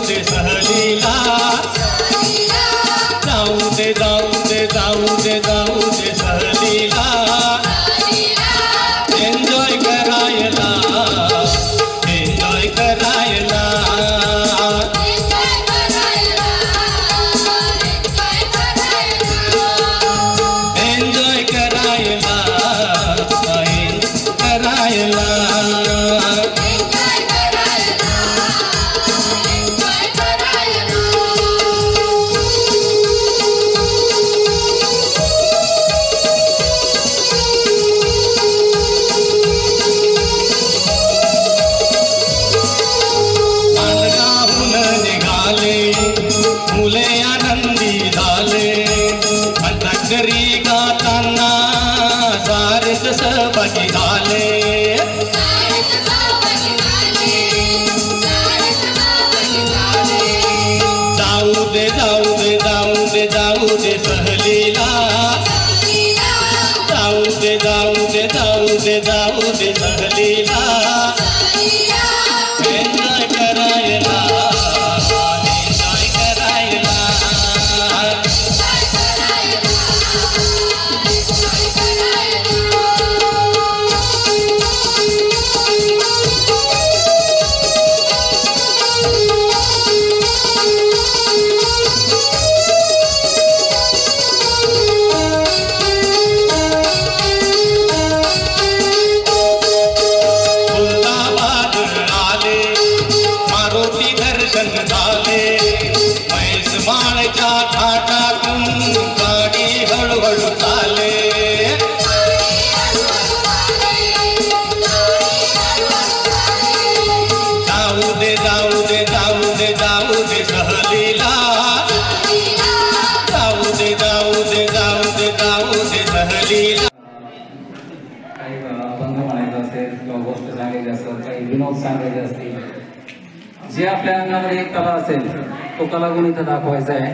दे सहलीला, जाऊ दे जाऊ दे जाऊ दे जाऊ दे सहलीला, एन्जॉय करायला, एन्जॉय करायला, एन्जॉय करायला, करायला. मुले आनंदी झाले, अंतकरी गाताना सारेच सहभागी झाले. जाऊ दे जाऊ दे जाऊ दे जाऊ दे सहलीला, जाऊ दे जाऊ दे जाऊ दे जाऊ दे सहलीला, एन्जॉय करायला, झाले म्हैस माळच्या घाटातून गाडी हळूहळू चाले. जाऊ दे जाऊ दे जाऊ दे जाऊ दे सहलीला, जाऊ दे जाऊ दे जाऊ दे जाऊ दे सहलीला. काही अभंग म्हणायचं असेल किंवा गोष्ट सांगायची असेल, काही विनोद सांगायचे असतील, जे आपल्या अंगामध्ये एक कला असेल तो कलागुण इथं दाखवायचा आहे.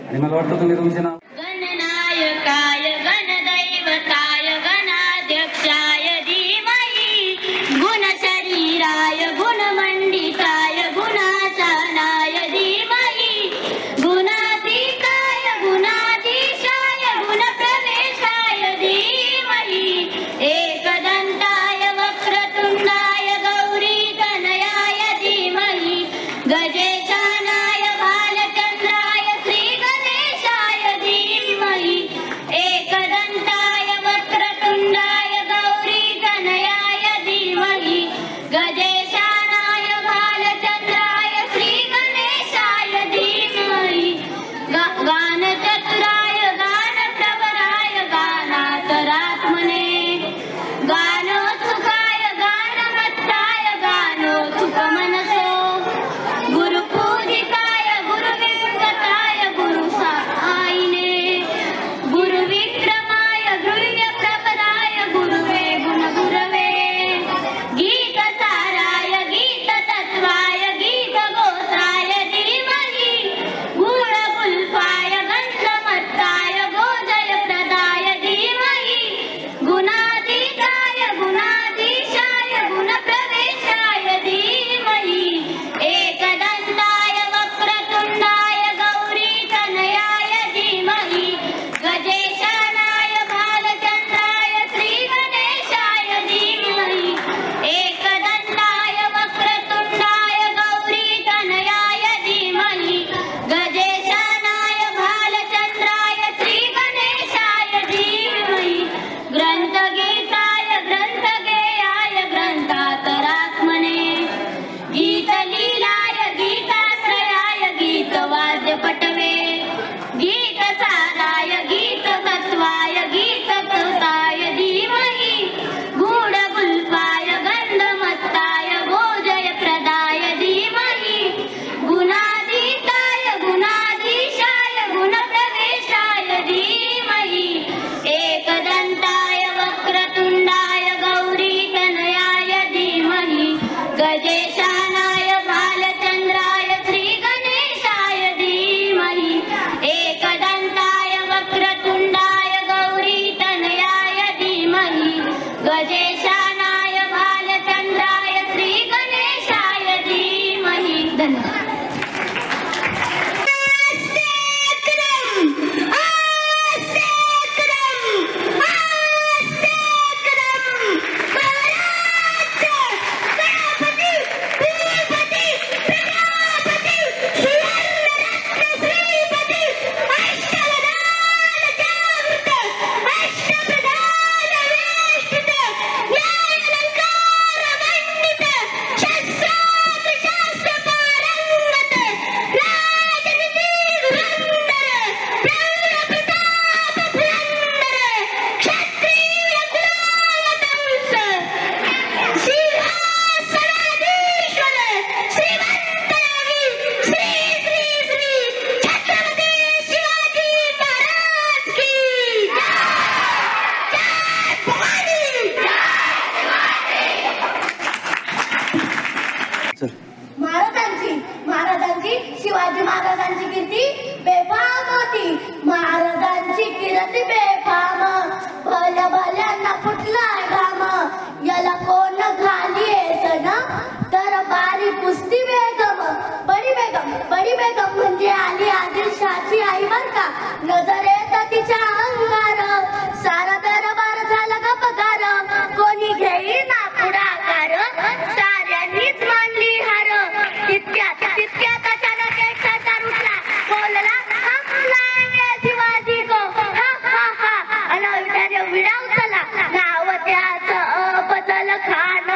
आणि मला वाटतं तुम्ही तुमचे नाव गणनायकाय गणदैवताय गणाध्यक्षाय धीमहि गुणशरीराय गुणमंडिताय गुणाचानाय धीमहि गुणातीताय गुणाधीशाय गुणप्रवेशाय धीमहि एकदंताय वक्रतुंडाय गौरीतनयाय धीमहि गजेशानाय भालचंद्राय श्रीगणेशाय धीमहि एकदंताय वक्रतुंडाय गौरीतनयाय धीमहि गजेशानाय भालचंद्राय श्रीगणेशाय धीमहि गानचतुराय गानप्रवराय गानातरात्मने गानोत्सुकाय गानमत्ताय गानोत्सुकमनसो गुरुपूजिताय गुरुविंगताय गुरुसायिने गुरुविक्रमाय गुरुव्यप्रपदाय गुरुवे गुणगुरवे गीतसाराय गीततत्त्वाय गीतगोत्राय धीमहि गुणगुल्फाय गन्धमत्ताय गोजयप्रदाय धीमहि गुणातीताय गुणाधीशाय गुणप्रवेशाय धीमहि एकदंताय वक्रतुंडाय गौरीतनयाय धीमहि गजेशानाय भालचंद्राय श्रीगणेशाय धीमहि एकदंताय वक्रतुंडाय गौरीतनयाय धीमहि गजेशानाय भालचंद्राय श्रीगणेशाय धीमहि ग्रंथगीताय ग्रंथगेयाय ग्रंथातरात्मने गीतलीलाय गीताश्रयाय गीतवाद्यपटवे गीतसाराय गीततत्त्वाय गीतकृताय धीमहि गुणगुल्फाय गन्धमत्ताय गोजयप्रदाय धीमहि गुणातीताय गुणाधीशाय गुणप्रवेशाय धीमहि एकदंताय वक्रतुंडाय गौरीतनयाय धीमहि गजेशानाय भालचंद्राय श्रीगणेशाय धीमहि एकदंताय वक्रतुंडाय गौरीतनयाय धीमहि गजेशानाय भालचंद्राय महाराजांची शिवाजी महाराजांची कीर्ती बेफाम होती. महाराजांची कीर्ती बेफाम. भल्या भल्यांना फुटलाय घाम. याला कोण घाली सण तर बारी पुसती बेगम. बडी बेगम म्हणजे आली आदिलशाची आई बर का. नजर येत तिच्या अंगार. सारा दरबार झाला ग पगार. कोणी घेईना पुढाकार. साऱ्यांनीच मानली हार. तितक्यात अचानक एक सरदार उठला. बोलला हम लाएंगे शिवाजी को. हा हा हा. अनविटाने विडा उचलला. नाव त्याचं अफजल खान.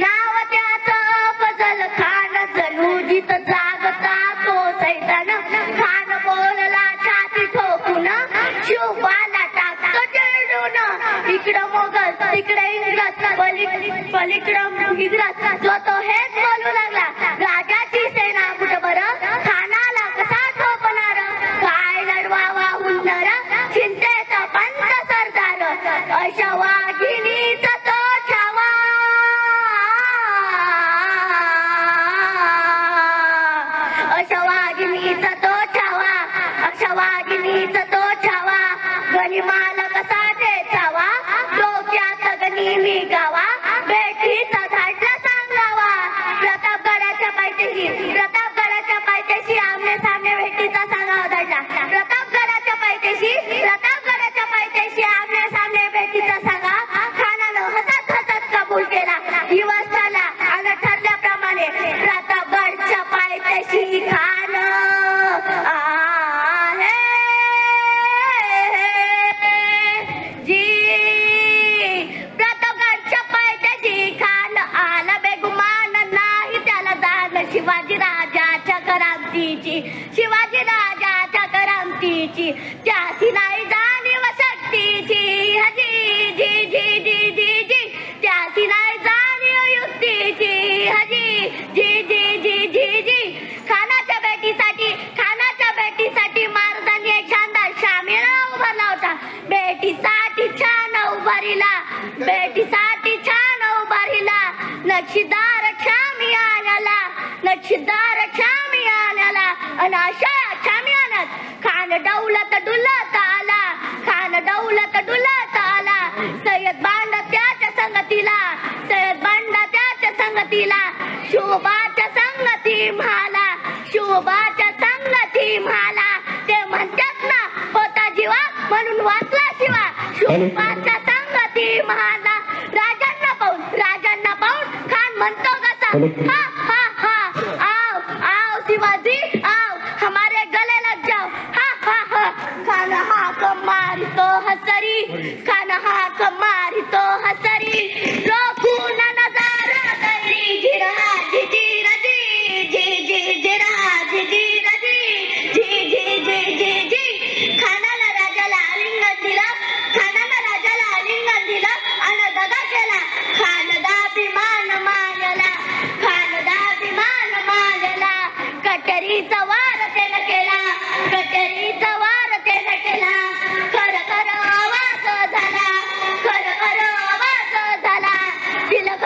नाव त्याचं अफजल खान. जनुजीत जागता तो सैतान. खान बोलला छाती ठोकून. शिवबाला टाकतो चिरडून. इकडं मोगल तिकडे इंग्रज. पलीकडं इंग्रज. जो तो हेच बोलू लागला. राजाची सेना कुठं बरं. खानाला कसा ठोकणार. काय लढवावा हुंदर. चिंतेत पंत सरदार. अशा वाघिणीचा तो छावा. अशा वाघिणीचा तो छावा. अशा वाघिणीचा तो छावा. गनिमाला कसा ठेचावा. डोक्यात गनिमी गावा. बेटीचा धाडला सांगावा. प्रतापगडाच्या पायथ्याशी आमने सामने भेटीचा सांगावा धाडला. प्रतापगडाच्या पायथ्याशी आमने सामने भेटीचा सांगा. खानानं हसत कबूल केला. दिवस झाला आणि ठरल्याप्रमाणे प्रतापगडच्या पायथ्याशी खान आहे. प्रतापगडच्या पायथ्याशी खान आला. बेगुमान नाही त्याला जाण. शिवाजी राजाच्या करामतीची त्याची नाही जाणीव शक्तीची. हजी जी जी जी जी जी. त्याची नाही जाणीव युक्तीची. हजी जी जी जी जी जी. खानाच्या बेटीसाठी महाराजांनी एक शानदार शामिळा उभारला होता. बेटीसाठी छान उभारिला. नक्षीदार शामियानाला. आणि अशा शामियानात खान दौलत डुलत आला. सय्यद बांडा त्याच्या संगतीला. शोभाच्या संगती म्हाला. ते म्हणतात ना होता जीवा म्हणून वाचला शिवा. शोभाच्या संगती म्हाला. राजांना पाहून खान म्हणतो कसा. हा हा हा. आओ शिवाजी आओ. हमारे गले लग जाओ. हा हा हा. खान हाक मारितो हसरी. रोखून नजारा दरी. जिरा जी जी रजी. जी जी जिरा जी जी रजी. जी जी जी जी जी. खानाला राजाला आलिंगन दिलं आणि दगा केला. खानदाभिमान मानला. कटरीचा वार त्यानं केला. खर आवाज झाला. तिलक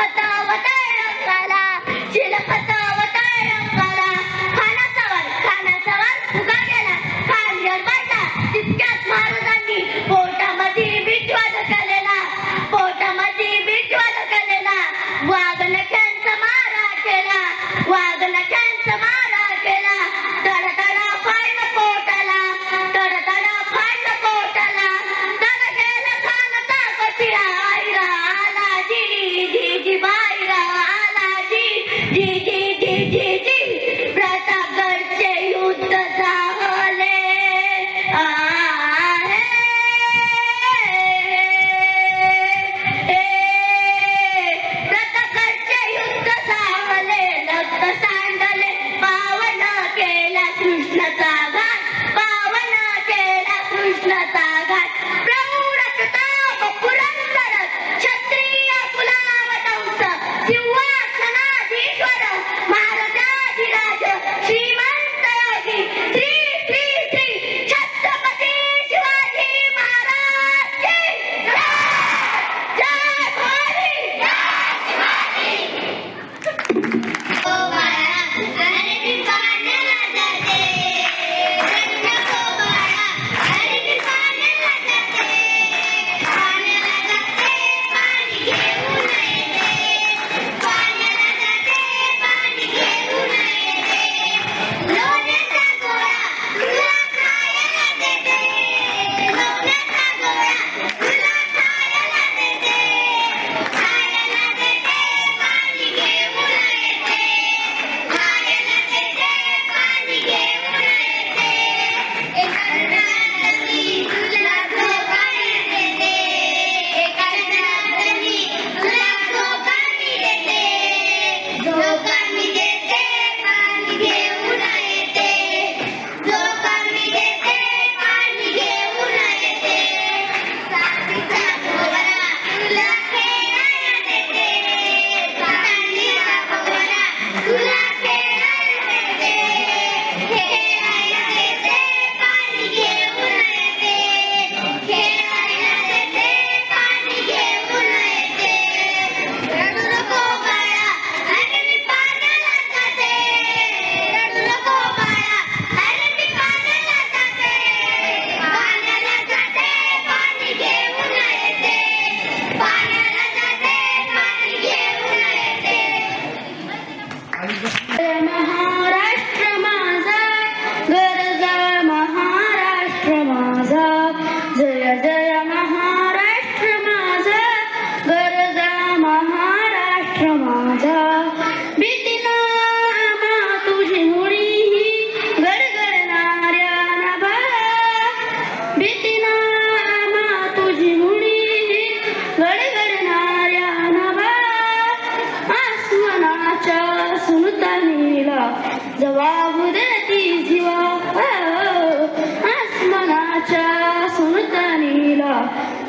समतनीला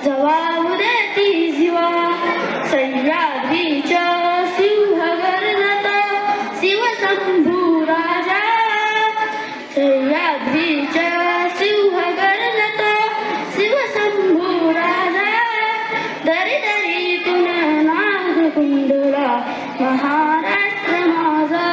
जवाब देती जीवा सह्याद्रीच्या सिंहगर्जत शिवशंभू राजा सह्याद्रीच्या सिंहगर्जत शिवशंभू राजा दरी दरीतून नाद कुंडला महाराष्ट्र माझा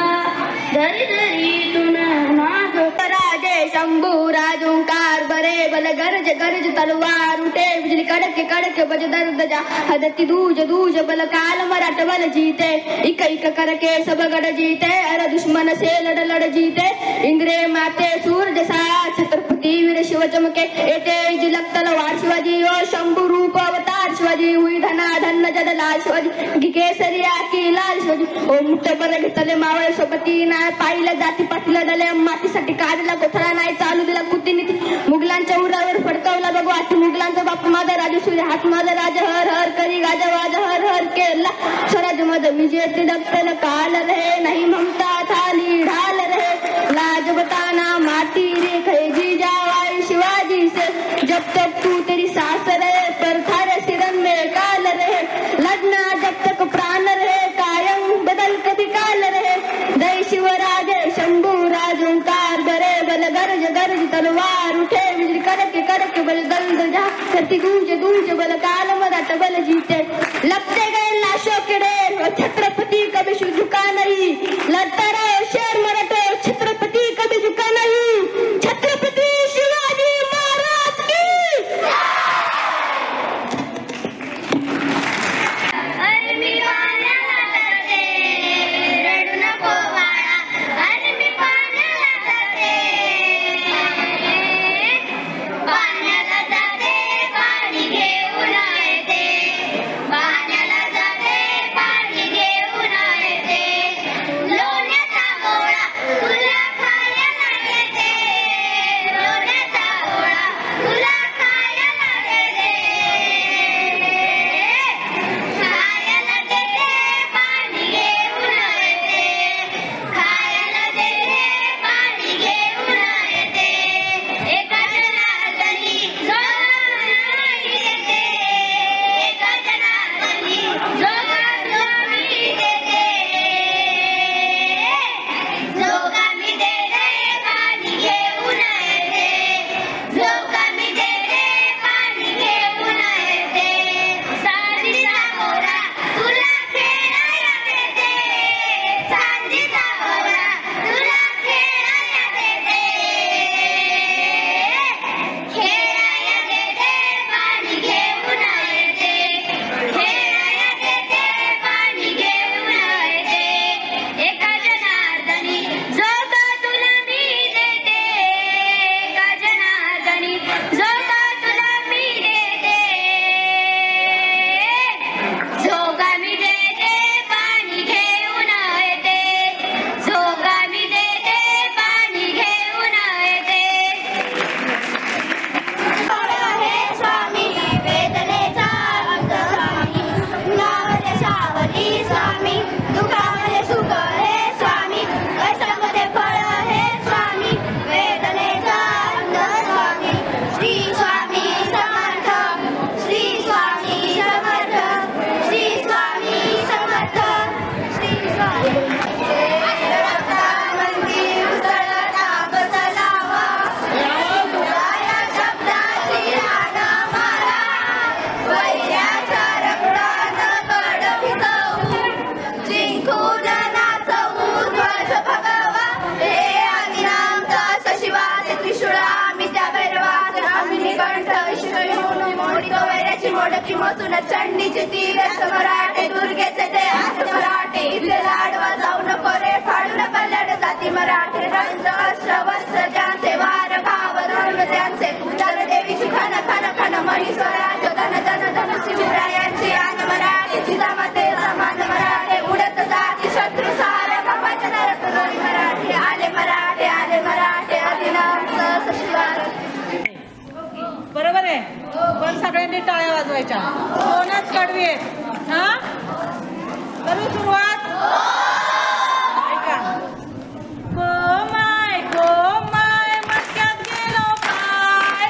दरी दरीतून नाद राजे शंभू राजोंकार बरे बल गरज गरज तलवार उठे बिजली कड़के कड़के बज दर्द जा हदती दूज दूज बल काल मराठ बल जीते इक इक करके सब गढ़ जीते अरे दुश्मन से लड़ लड़ जीते इंद्रे माते सूरज सा छत्रपति वीर शिव चमके एटे जिलक तलवार शिवाजी ओ शंभू रूप अवतार शिवाजी हुई धना धन जडला शिवाजी केसरिया की लाल शिवाजी ओ मुठ बर घेतले मावळे सोबती नाही पाहिलं जाती पातीला डले मातीसाठी काढला गोथळा नाही चालू दिला कुतीनीती मुघलांच्या उरावर फडकवला बघू आठी मुघलांचा बाप माझा राजू सूर्य हात माझा राज हर हर करी गाजा वाज हर हर केला स्वराज मध विजय तिडकल काल रहे नहीं ममता थाली ढाल रहे लाज बताना माटी रे खैजी जावाई शिवाजी से जब तक तू तेरी सांस रहे पर थारे सिरन में काल रहे लड़ना जब तक प्राण रहे कायम बदल कभी काल रहे जय शिवराजे शंभू राजोंकार बरे बल गरज गरज तलवार उठे बिजली कड़के कड़के बल दल जा करती गूंज गूंज बल काल मराठ बल जीते लगते गए लाशों के ढेर छत्रपति कभी झुका नहीं लड़ता रहो शेर मराठा छत्रपति कभी झुका नहीं छत्रपति शिवाजी महाराज की अरे मी पाण्याला जाते रडू नको बाळा अरे मी पाण्याला जाते पाण्याला जाते पाणी घेऊन येते पाण्याला जाते पाणी घेऊन येते लोण्याचा गोळा तुला खायला देते लोण्याचा गोळा तुला खायला देते खायला देते पाणी घेऊन येते खायला देते पाणी घेऊन येते एका जनार्दनी जोगामी देते एका जनार्दनी जोगामी देते जोगामी देते पाणी घेऊन येते जोगामी देते पाणी घेऊन येते चांदीचा मोरा तुला खेळायला देते चांदीचा मोरा तुला खेळायला देते खेळायला देते पाणी घेऊन येते खेळायला देते पाणी घेऊन येते एका जनार्दनी जोगा तुला मी देते एका जनार्दनी जोगा तुला मी देते जोगामी देते पाणी घेऊन येते जोगामी देते पाणी घेऊन येते हे स्वामी वेदनेचा अंत स्वामी गुणामध्ये सावली स्वामी दुःखामध्ये सुख हे स्वामी कष्टामध्ये फळ हे स्वामी वेदनेचा अंत स्वामी श्री स्वामी समर्थ श्री स्वामी समर्थ श्री स्वामी समर्थ श्री स्वामी मंदिर उसळला बसलावा या शब्दाची राना मारा वैऱ्याच्या रक्तानं कड भिजवू जिंकून नाचवू ध्वज भगवा हे अग्निनामचा सशिवा ते त्रिशूळा आम्ही त्या भैरवात आम्ही निकंठ शिवयून मोडितो वैऱ्याची मोडकी मोचून चंडीची तीर मराठे दुर्गेचे ते आस मराठे इथले लाडवा जाऊ नको रे फाडून पल्लड जाती मराठे रंज अस्त्र वस्त्र ज्यांचे वार भाव धर्म त्यांचे उदार देवी सुखान खान खान मणी स्वराज धन धन धन शिवरायांची आन मराठे जिजामाते समान मराठे उडत जाती शत्रू साऱ्या बाबाच्या नरक नवी मराठे आले मराठे अधिनामचं सशिवार बरोबर आहे पण सगळ्यांनी टाळ्या वाजवायच्या कोणच कडवी आहेत हा करू सुरुवात ऐका गो माय मटक्यात गेलो पाय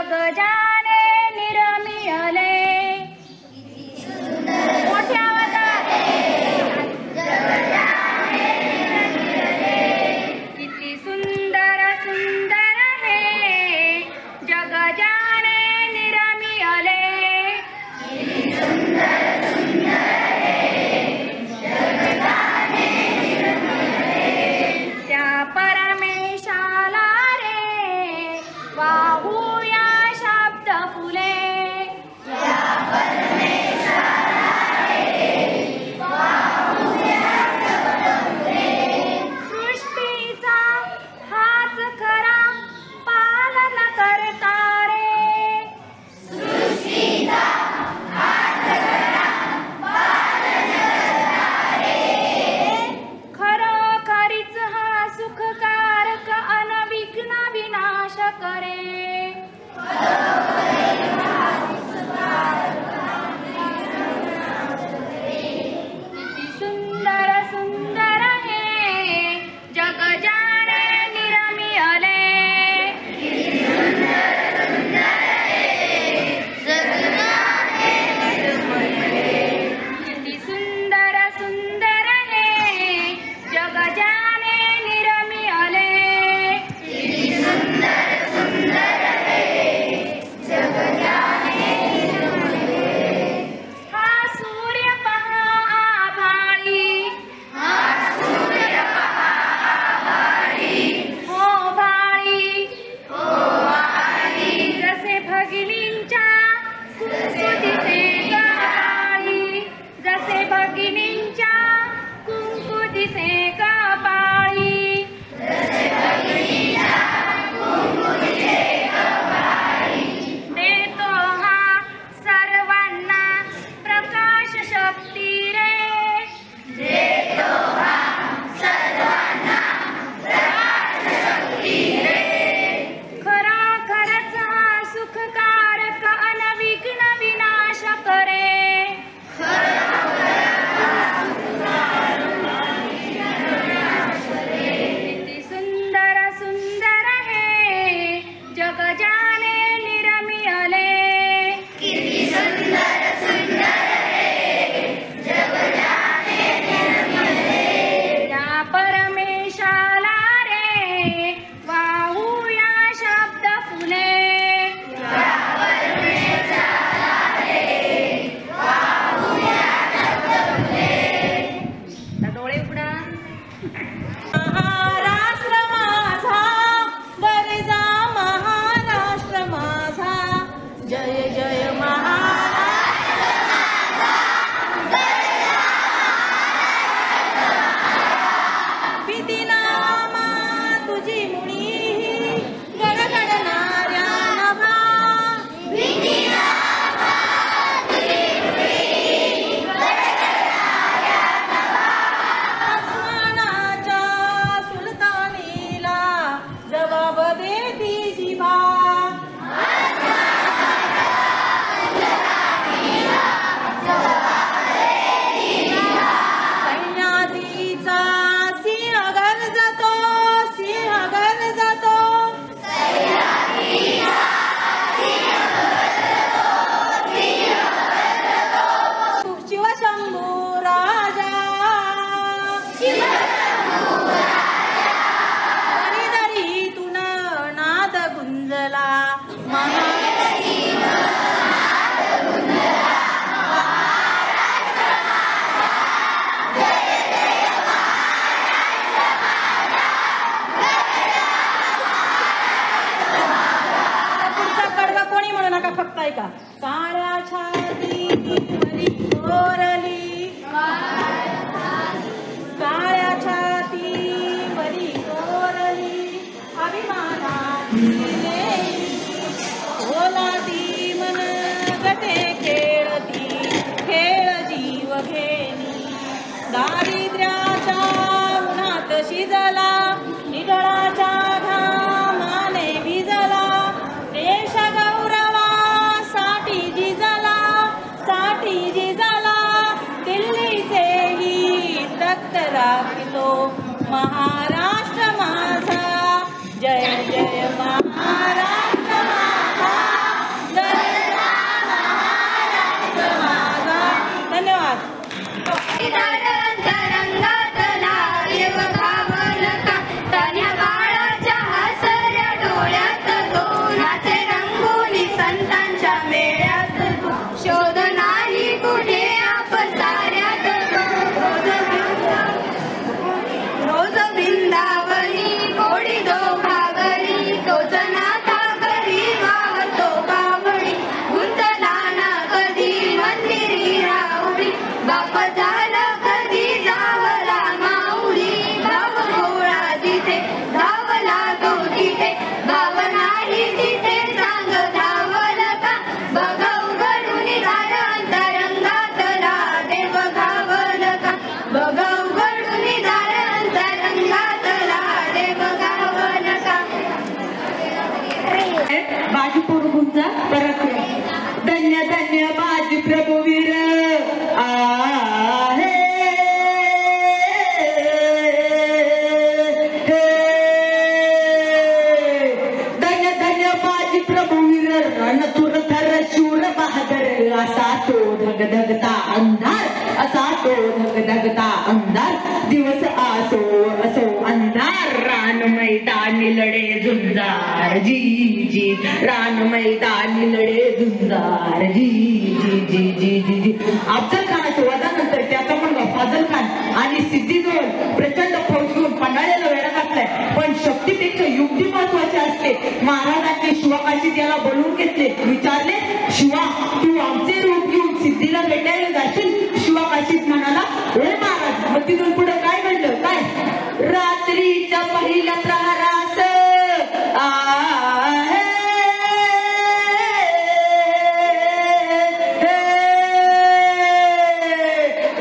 जग जाणे निरमियले मोठ्या आवाजात किती सुंदर सुंदर हे जग जाणे निरमियले त्या परमेशाला रे वाहूया शब्द फुले सृष्टीचा हाच खरा पालन करता रे खरोखरीच हा सुखकारक अनविघ्न विनाश करे किती सुंदर सुंदर हे जग जाणे निरमियले किती सुंदर सुंदर हे जग जाणे निरमियले हा सूर्य पहा आभाळी हो भाळी जसे भगिनींच्या कुंकू दिसे कपाळी जसे भगिनींच्या कुंकू दिसे कपाळी देतो हा सर्वांना प्रकाश शक्ती रे खरा खरच हा सुखकारक अनविघ्न विनाश करे किती सुंदर सुंदर हे जग जाणे निरमियले त्या परमेशाला रे वाहूया शब्द फुले आता डोळे उघडा महाराष्ट्र माझा गरजा महाराष्ट्र माझा जय जय विधिनामा तुझी मुळी गडगडणाऱ्या नभा आसमानाच्या सुलतानीला जबाब देती जिभा सह्याद्रीचा सिंह गरजतो सिंह गरजतो शिवशंभू राजा दरीतून नाद गुंजला पुढचा कडवा कोणी म्हणू नका फक्त ऐका काळ्या छातीवरी कोरली काळ्या छातीवरी कोरली अभिमानाची लेली ओलाती मन गटे खेळती खेळ जीव घेणी दारिद्र्याच्या उन्हात शिजला निगळाच्या घामाने भिजला देश गौरवासाठी जिजला दिल्लीचे ही तख्त राखितो महाराष्ट्र माझा जय जय महाराष्ट्र माझा तिथे धावला तो तिथे भावना ही तिथे सांग धावल का बघ उघडून दार अंतरंगातला देव गावल का बघ उघडून दार अंतरंगातला देव गावल का. बाजी प्रभूंचा पराक्रम धन्य धन्य बाजी प्रभुवीर आहे धन्य धन्य बाजी प्रभुवीर रणतुर थर शूर बहादर असा तो धगधगता अंधार असा तो धगधगता अंधार दिवस असो असो अंधार रान मैदानी लढे झुंजार जी जी रान मैदानी लढे झुंजार जी जी जी जी जी जी. अफजल खानाच्या वधानंतर त्याचा मुलगा फाजल खान आणि सिद्धीजवळ प्रचंड फौज घेऊन पन्हाळ्याला वेढा घातलाय. पण शक्तीपेक्षा युक्ती महत्वाची असते. महाराजांनी शिवाकाशीत याला बोलवून घेतले. विचारले शिवा तू आमचे रूप घेऊन सिद्धीला भेटायला जाशील. शिवाकाशीत म्हणाला ओय महाराज. मग तिथून पुढे काय घडलं काय रात्रीच्या पहिल्या प्रहारास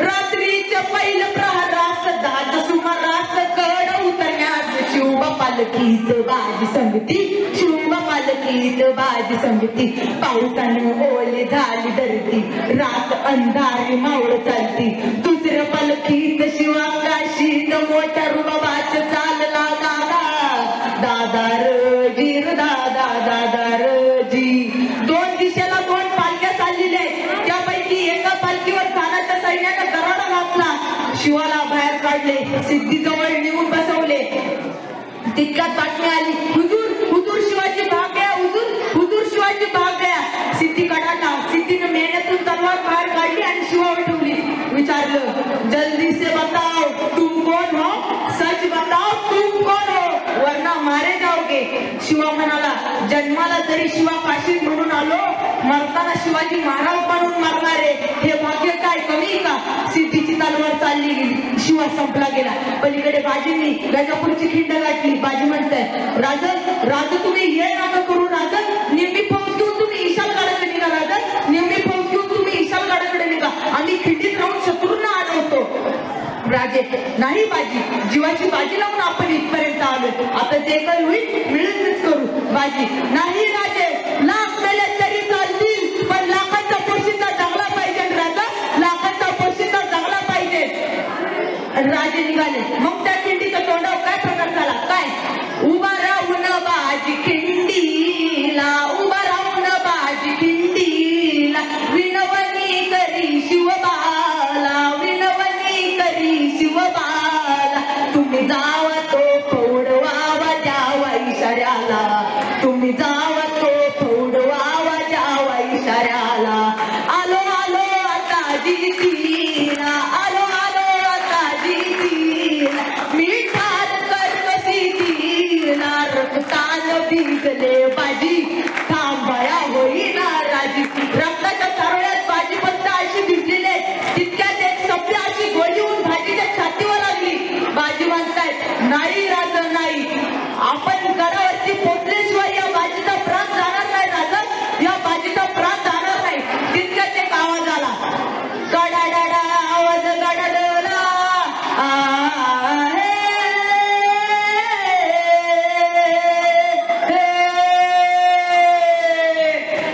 रात्रीच्या पहिल्या प्रहारास दहाच्या सुमारास कड उतरण्यास शिवबा पालखीत बाजी संगती शिवबा पालखीत बाजी संगती. पावसानं ओली झाली धरती रात अंधारी मावळ चालती. दुसऱ्या पालखीत शिवाकाशीत मोठ्या रुबाबाच चालला दादा दादार जी दादा दादार जी. दोन दिशेला दोन पालख्या चाललेल्या आहेत. त्यापैकी एका पालखीवर खानाच्या सैन्यानं दराडा घातला. शिवाला बाहेर काढले. सिद्धीजवळ नेऊन बसवले. तितक्यात बातमी आली हुजूर हुजूर शिवाजी भाग गया हुजूर हुजूर शिवाजी भाग गया. सिद्धी कडाला. सिद्धीनं मेहनतून तलवार बाहेर काढली आणि शिवावर ठेवली. विचारलं जल्दी से बताओ तुम कौन हो सच बताओ तुम कौन हो वरना मारे जाओगे. शिवा म्हणाला जन्माला जरी शिवा काशीत म्हणून आलो मरताना शिवाजी महाराज म्हणून मरणारे हे भाग्य काय कमी का. सिद्धीची तलवार चालली गेली. शिवा संपला गेला. पलीकडे बाजींनी गजापूरची खिंड गाठली. बाजी म्हणताय राजन राज तुम्ही हे नाटक करू राजन निम्मी फौज घेऊन तुम्ही ईशानगडाकडे निघा राजन निम्मी फौज घेऊन तुम्ही ईशानगडाकडे निघा आम्ही खिंडीत राहून शत्रूंना आडवतो. राजे नाही बाजी जीवाची बाजी लावून आपण इथपर्यंत आलो. आता जे काही होईल मिळूनच करू. बाजी नाही राजे लाख मेले तरी चालतील पण लाखांचा पोशिंदा जगला पाहिजे राजा लाखांचा पोशिंदा जगला पाहिजे. राजे निघाले. मग त्या खिंडीच्या तोंडावर काय प्रकार झाला काय उभा राहून बाजी खिंडीला उभा राहून बाजी खिंडीला विनवणी करी शिवबाला विनवणी करी शिवबाला. तुम्ही जावा तो फौडवावा द्यावा इशाऱ्याला तुम्ही जावा तो फौडवावा द्यावा इशाऱ्याला. आलो आलो आता जितीला आलो आलो आता जितीला मिठात कर्कशी दिला रक्तान भिजले बाजी थांबया होईना राजी. रक्ताच्या सारळ्यात बाजी बंद अशी भिजलेले तितक्यात एक सभ्य अशी गोळी होऊन भाजीच्या छातीवर लागली. बाजी म्हणतायत नाही राजा नाही आपण गडावरती पोचल्याशिवाय या बाजीचा प्राण जाणार नाही राजा या बाजीचा प्राण जाणार नाही. तितक्यात एक आवाज आला गडाडा आवाज गडाडला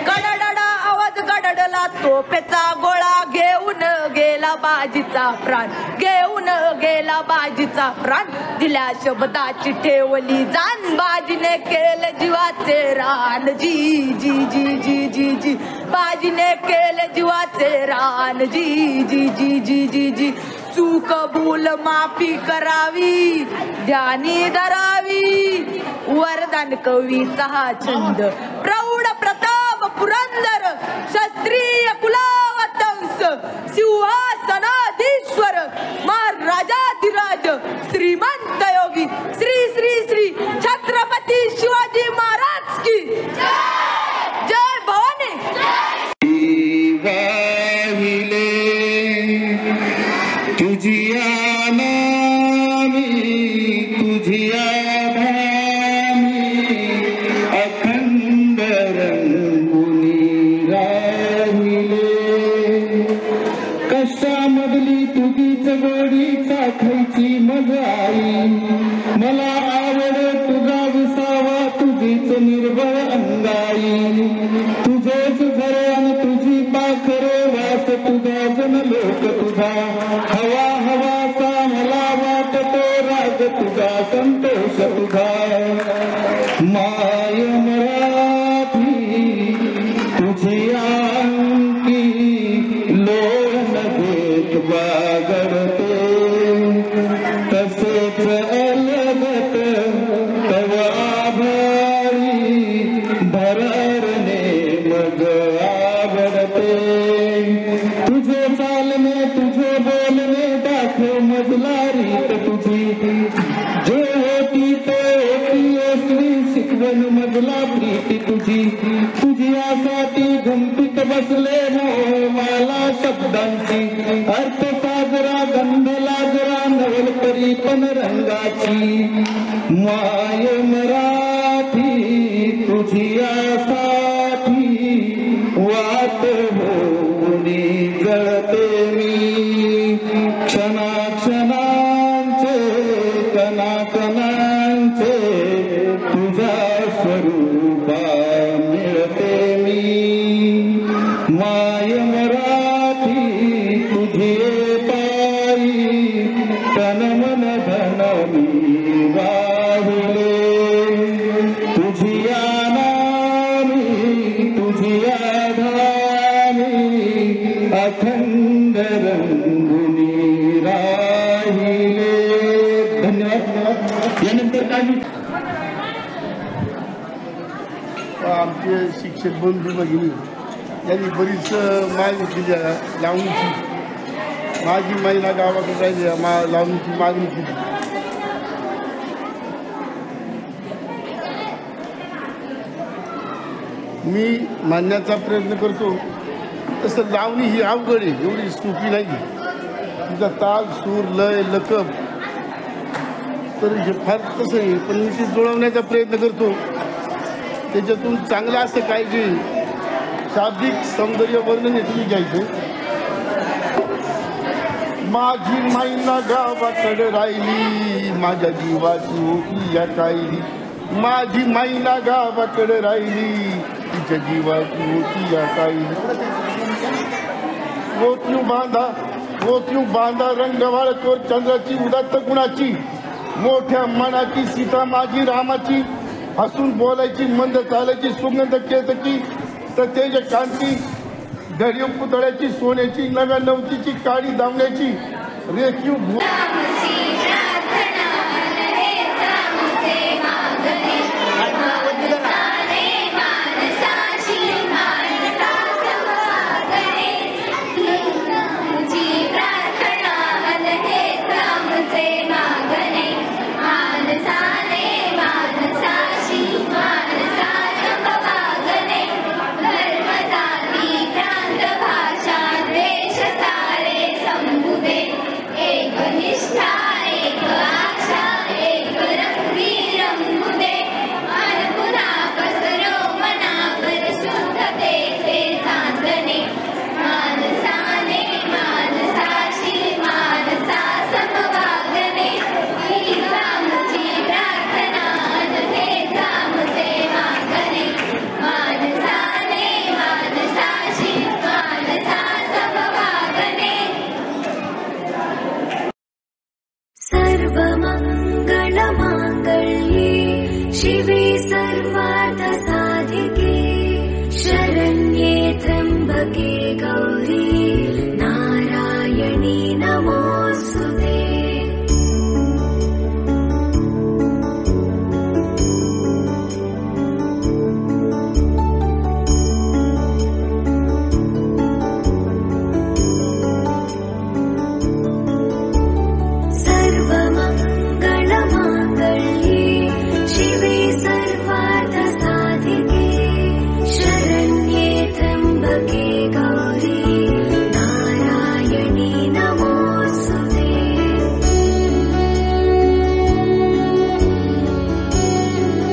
गडाडा आवाज गडाडला तोफेचा गोळा घेऊन गेला बाजीचा प्राण घेऊन गेला बाजीचा प्राण. दिल्या शब्दाची ठेवली जान बाजीने केले जीवाचे रान जी जी जी जी जी जी बाजीने केले जीवाचे रान जी जी जी जी जी जी. चूक भूल माफी करावी ध्यानी धरावी वरदान कवीचा हा छंद प्रौढ प्रताप पुरंदर क्षत्रिय कुलावतंस सिंहासनाधीश्वर महाराजाधिराज श्रीमंत योगी श्री श्री श्री छत्रपती शिवाजी महाराज की जय भवानी. वाहिले तुझिया नामी तुझिया अखंड रंगुनी राहिले कष्टामधली तुझीच गोडी चाखायची मजा आई मला आवड तुझा विसावा तुझीच निर्बळ अंगाई तुझेच घरे आणि तुझी पाखरे वास तुझा जनलोक तुझा हवा हवासा मला वाटतो राग तुझा संतोष तुझा माय मराठी तुझी अंकी लोण घेत बागडते तसेच अलगत तवा आभारी भरणे मग आवडते तुझे चालणे तुझे बोलणे दाखव मजला रीत तुझी जे होती ते होती असली शिकवण मजला प्रीती तुझी तुझी यासाठी गुंफीत बसले मला शब्दांची अर्थ साजरा गंध लागरा नवल तरी पण रंगाची माय मराठी तुझी यासाठी वाट होऊनी जळते मी क्षणा क्षणांचे कणा कणांचे तुझ्या स्वरूपा मिळते मी माय मराठी तुझी पायी तन मन धन मी वाहिले तुझी नामी तुझी आधामी अखंड रंगुनी राहिले. धन्यवाद. यानंतर काही आमचे शिक्षक बंधू भगिनी यांनी बरीच मागणी केली लावणीची माझी महिला गावाकडे राहिली लावणीची मागणी केली. मी मानण्याचा प्रयत्न करतो तसं लावणी ही अवघड आहे एवढी सोपी नाही तिचा ताल सूर लय लकब तर हे फार तसं आहे पण मी ती जुळवण्याचा प्रयत्न करतो. त्याच्यातून चांगलं असं काय की शाब्दिक सौंदर्य वर्णन तुम्ही घ्यायचं. माझी मैना गावाकडे राहिली माझ्या जीवाची होती या कायली. माझी मैना गावाकडे राहिली तिच्या जीवाची होती या कायली. ओतू बांधा रंगवाळ तोर चंद्राची उदात्त गुणाची मोठ्या मनाची सीता माझी रामाची हसून बोलायची मंद चालायची सुगंध केतकी सतेज कांती घडीव पुतळ्याची सोन्याची नव्या नवतीची काळी दामण्याची रेखीव सर्वमंगलमांगल्ये शिवे सर्वा